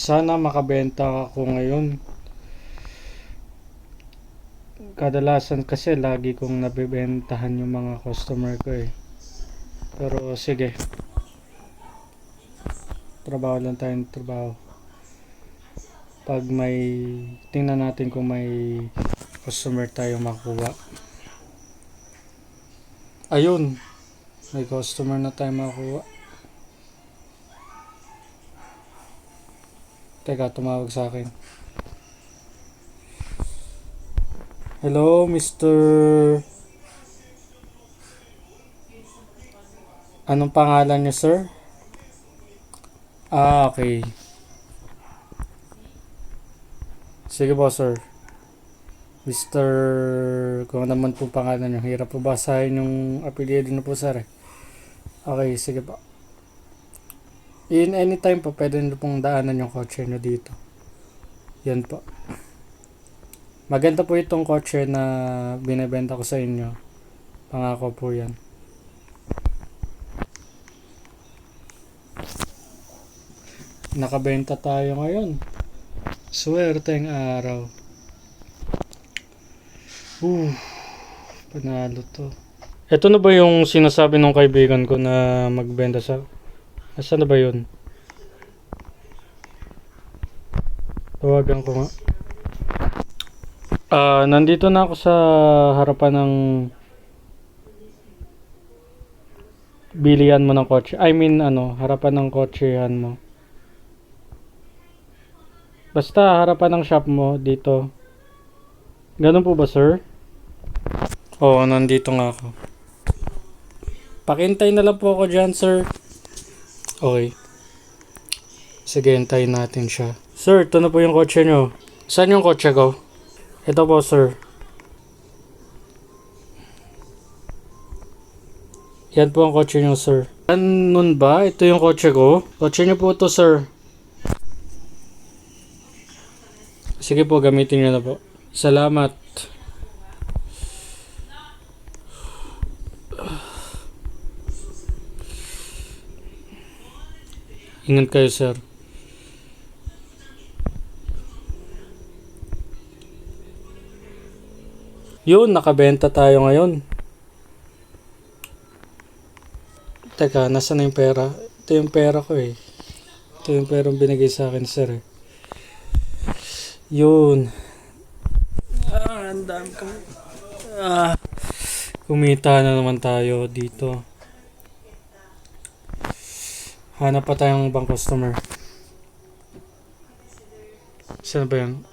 Sana makabenta ako ngayon. Kadalasan kasi lagi kong nabebentahan yung mga customer ko eh. Pero sige, trabaho lang tayong trabaho. Pag may, tingnan natin kung may customer tayo makuha. Ayun, may customer na tayo makuha. Teka, tumawag sa akin. Hello, Mr. Anong pangalan niyo, sir? Ah, okay. Sige po, sir. Mr. Kung ano naman po pangalan niyo. Hirap po basahin yung apelyido niyo po, sir. Okay, sige po. In anytime po, pwede niyo pong daanan yung kotse niyo dito. Yan po. Maganda po itong kotse na binebenta ko sa inyo. Pangako po yan. Nakabenta tayo ngayon. Swerteng araw. Panalo to. Ito na ba yung sinasabi ng kaibigan ko na magbenta sa... Nasaan na ba yun? Tawagan ko nga. Nandito na ako sa harapan ng bilihan mo ng kotse. I mean, harapan ng kotsehan mo. Basta harapan ng shop mo dito. Ganun po ba, sir? Oo, nandito nga ako. Pakintay na lang po ako dyan, sir. Okay. Sige, hintayin natin siya. Sir, ito na po yung kotse nyo. Saan yung kotse ko? Ito po, sir. Yan po ang kotse nyo, sir. Ganun ba? Ito yung kotse ko? Kotse nyo po ito, sir. Sige po, gamitin nyo na po. Salamat. Ingat kayo, sir. Yun, nakabenta tayo ngayon. Teka, nasaan na yung pera? Ito yung pera ko eh. Ito yung perang binigay sa akin, sir eh. Yun. Ang dami ko. Kumita na naman tayo dito. Hanap pa tayong ibang customer. Saan ba yan?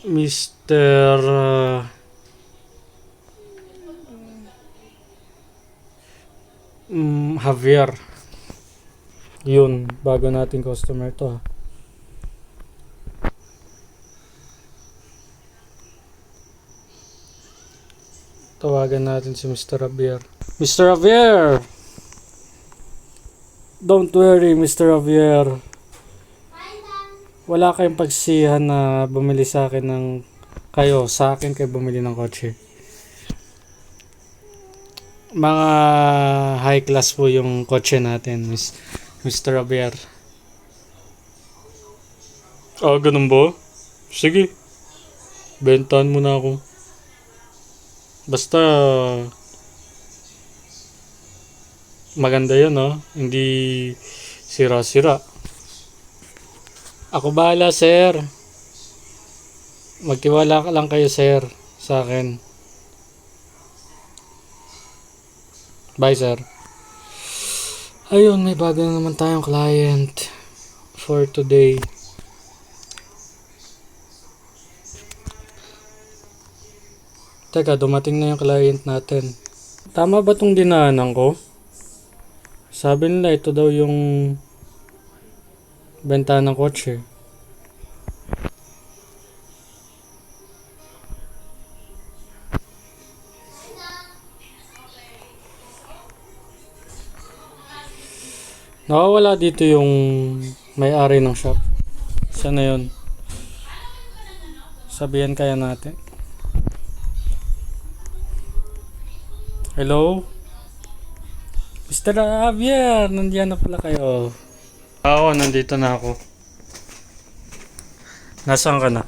Mr. Javier. Yun, bago nating customer to ha. Tawagan natin si Mr. Javier. Mr. Javier! Don't worry, Mr. Javier. Wala kayong pagsihan na bumili sa akin ng... sa akin kayo bumili ng kotse. Mga high class po yung kotse natin, Mr. Javier. Ganun ba? Sige. Bentahan mo na ako. Basta maganda yun, no? Hindi sira-sira. Ako bahala, sir. Magtiwala ka lang kayo, sir, sa akin. Bye, sir. Ayun, may bago na naman tayong client for today. Teka, dumating na yung client natin. Tama ba tong dinaanan ko? Sabi nila ito daw yung benta ng kotse. Nakawala dito yung may-ari ng shop. Saan na yun? Sabihan kaya natin. Hello? Mr. Javier, nandiyan na pala kayo. Oo, nandito na ako. Nasaan ka na?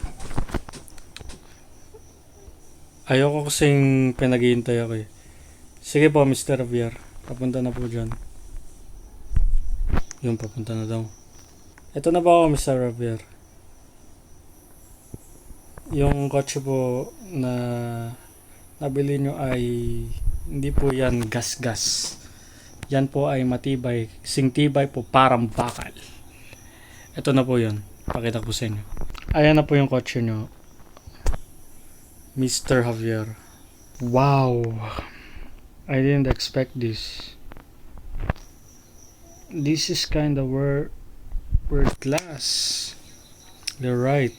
Ayoko kasing pinaghihintay ako eh. Sige po, Mr. Javier. Papunta na po dyan. Yung papunta na daw. Ito na ba ako, Mr. Javier? Yung kotse po na nabili nyo ay hindi po yan gas-gas. Yan po ay matibay. Singtibay po, parang bakal. Ito na po yun. Pakita ko sa inyo. Ayan na po yung kotse nyo. Mr. Javier. Wow. I didn't expect this. This is kind of world class. You're right.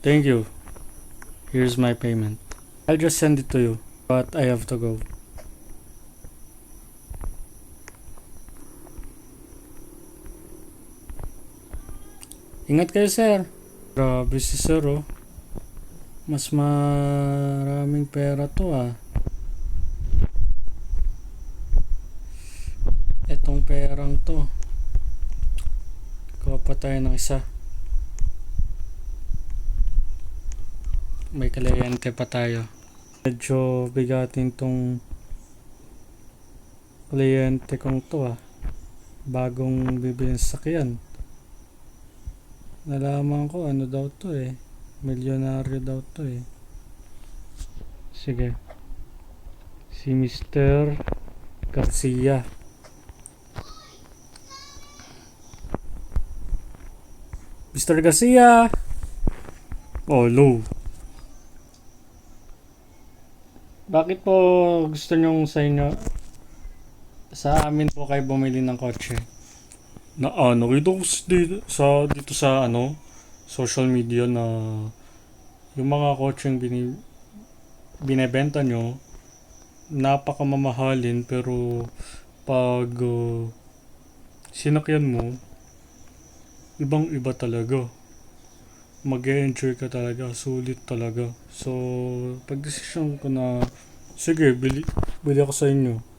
Thank you. Here's my payment. I'll just send it to you. But I have to go. Ingat kayo, sir. Grabe si sir, oh. Mas maraming pera to, ah. Etong perang to. Kuha pa tayo ng isa. May kliyente pa tayo. Medyo bigatin tong kliyente kong to, ah. Bagong bibili ng sakyan. Nalaman ko ano daw to eh. Milyonaryo daw to eh. Sige. Si Mr. Garcia. Mr. Garcia! Oh, low. Bakit po gusto nyong sa inyo? Sa amin po kayo bumili ng kotse. Nakita ko dito sa social media na yung mga kotseng binebenta nyo napakamamahalin, pero pag sinakyan mo ibang iba talaga, mag-enjoy ka talaga, sulit talaga. So pag-desisyon ko na sige, bili ako sa inyo.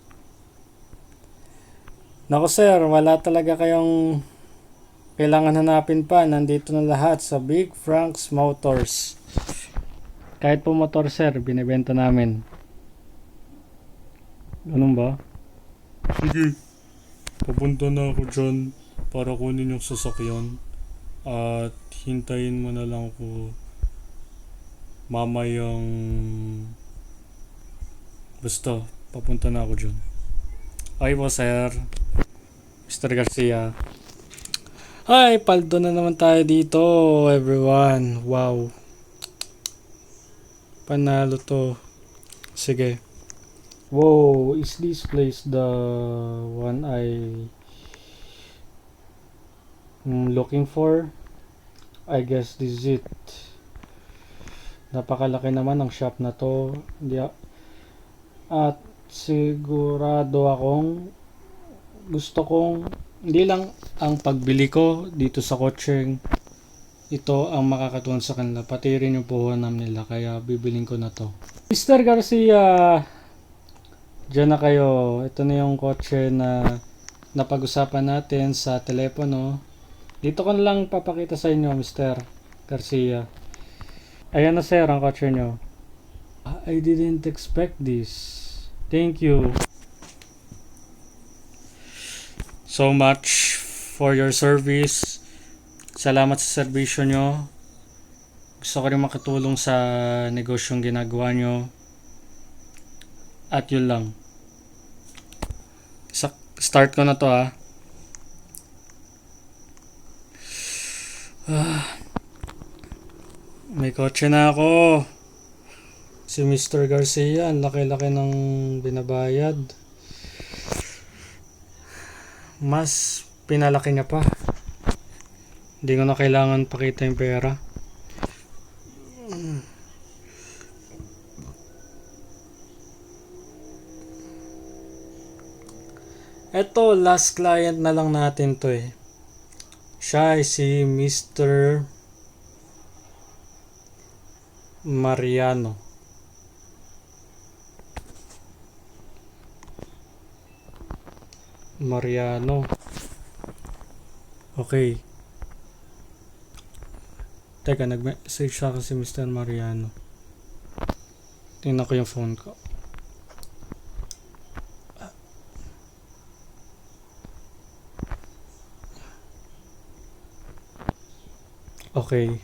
Nako sir, wala talaga kayong kailangan hanapin pa. Nandito na lahat sa Big Frank's Motors. Kahit po motor sir, binibenta namin. Ganun ba? Sige, papunta na ako dyan para kunin yung sasakyan. At hintayin mo na lang ako mamayang basta, papunta na ako dyan. Okay po sir, Mr. Garcia. Hi, paldo na naman tayo dito, everyone. Wow. Panalo to. Sige. Wow, is this place the one I'm looking for? I guess this is it. Napakalaki naman ng shop na to. At sigurado akong gusto kong hindi lang ang pagbili ko dito sa kotseng ito ang makakatuon sa kanila, pati rin yung puhunan nila, kaya bibiling ko na to. Mr. Garcia, dyan na kayo. Ito na yung kotse na napag-usapan natin sa telepono. Dito ko na lang papakita sa inyo, Mr. Garcia. Ayan na sir, ang kotse nyo. I didn't expect this. Thank you so much for your service. Salamat sa serbisyo nyo. Gusto ko rin makatulong sa negosyong ginagawa nyo. At yun lang. Start ko na to ha. May kotse na ako. Si Mr. Garcia, ang laki-laki ng binabayad. Mas pinalaki niya pa. Hindi ko na kailangan pakita yung pera. Eto, last client na lang natin to eh. Siya ay si Mr. Mariano. Mariano. Okay. Teka, nag-message sa akin si Mr. Mariano. Tingnan ko yung phone ko. Okay.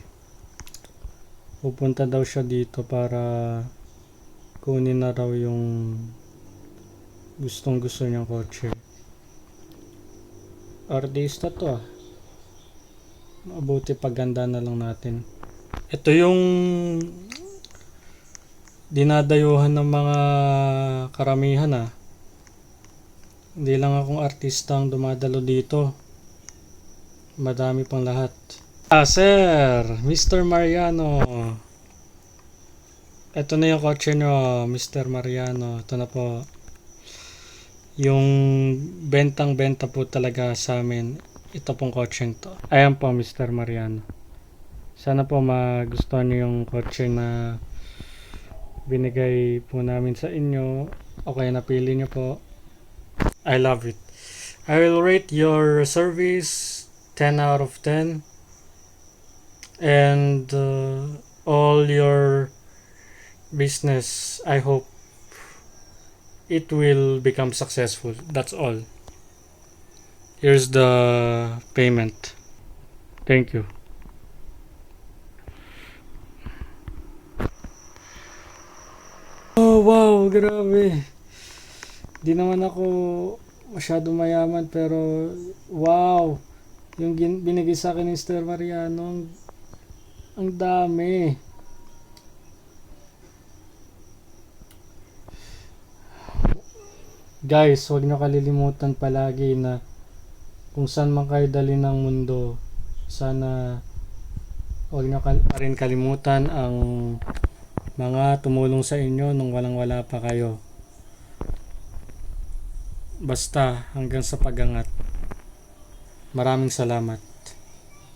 Pupunta daw siya dito para kunin na raw yung gustong gusto niyang kotse. Artista to ah. Mabuti paganda na lang natin. Ito yung dinadayuhan ng mga karamihan ah. Hindi lang akong artista ang dumadalo dito. Madami pang lahat. Sir! Mr. Mariano. Ito na yung kotse nyo, Mr. Mariano. Ito na po. Yung bentang-benta po talaga sa amin. Ito pong kotse to. Ayan po, Mr. Mariano. Sana po magustuhan nyo yung kotse na binigay po namin sa inyo. Okay, napili nyo po. I love it. I will rate your service 10 out of 10. And all your business, I hope it will become successful. That's all. Here's the payment. Thank you. Oh wow, grabe. Di naman ako masyado mayaman pero wow, yung binigay sa akin ni Mr. Mariano, ang dami. Guys, huwag nyo kalilimutan palagi na kung saan man kayo dali ng mundo, sana huwag nyo pa rin kalimutan ang mga tumulong sa inyo nung walang-wala pa kayo. Basta hanggang sa pag-angat. Maraming salamat.